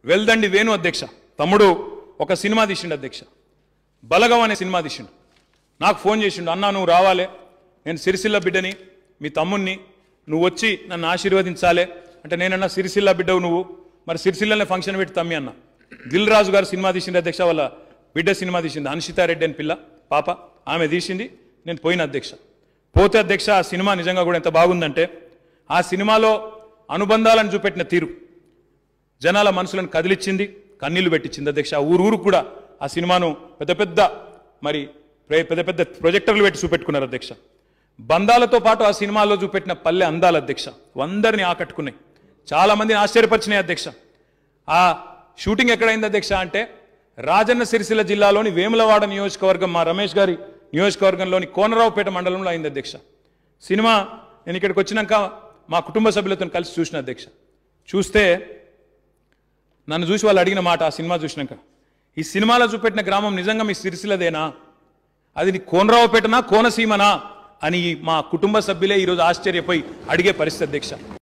వెల్దండి వేణు అధ్యక్ష తమ్ముడు ఒక సినిమా తీసిండు అధ్యక్ష, బలగం అనే సినిమా తీసిండు. నాకు ఫోన్ చేసిండు, అన్నా నువ్వు రావాలి, నేను సిరిసిల్ల బిడ్డని, మీ తమ్ముణ్ణి, నువ్వు వచ్చి నన్ను ఆశీర్వదించాలి అంటే నేనన్నా సిరిసిల్ల బిడ్డవు నువ్వు, మరి సిరిసిల్లనే ఫంక్షన్ పెట్టి తమ్మి అన్న. దిల్ రాజు గారు సినిమా తీసిండు అధ్యక్ష, వాళ్ళ బిడ్డ సినిమా తీసింది, అన్షితారెడ్డి అని పిల్ల పాప, ఆమె తీసింది. నేను పోయిన అధ్యక్ష, పోతే అధ్యక్ష ఆ సినిమా నిజంగా కూడా ఎంత బాగుందంటే, ఆ సినిమాలో అనుబంధాలను చూపెట్టిన తీరు జనాల మనసులను కదిలిచ్చింది, కన్నీళ్లు పెట్టించింది అధ్యక్ష. ఊరు కూడా ఆ సినిమాను పెద్ద పెద్ద ప్రొజెక్టర్లు పెట్టి చూపెట్టుకున్నారు అధ్యక్ష. బంధాలతో పాటు ఆ సినిమాలో చూపెట్టిన పల్లె అందాలు అధ్యక్ష అందరినీ ఆకట్టుకున్నాయి, చాలా మందిని ఆశ్చర్యపరిచినాయి అధ్యక్ష. ఆ షూటింగ్ ఎక్కడైంది అధ్యక్ష అంటే రాజన్న సిరిసిల్ల జిల్లాలోని వేములవాడ నియోజకవర్గం, మా రమేష్ గారి నియోజకవర్గంలోని కోనరావుపేట మండలంలో అయింది అధ్యక్ష. సినిమా నేను ఇక్కడికి వచ్చినాక మా కుటుంబ సభ్యులతో కలిసి చూసిన అధ్యక్ష. చూస్తే నన్ను చూసి వాళ్ళు అడిగిన మాట, ఆ సినిమా చూసినాక, ఈ సినిమాలో చూపెట్టిన గ్రామం నిజంగా మీ సిరిసిల్లదేనా, అది నీ కోనరావుపేటనా కోనసీమనా అని మా కుటుంబ సభ్యులే ఈరోజు ఆశ్చర్యపోయి అడిగే పరిస్థితి అధ్యక్ష.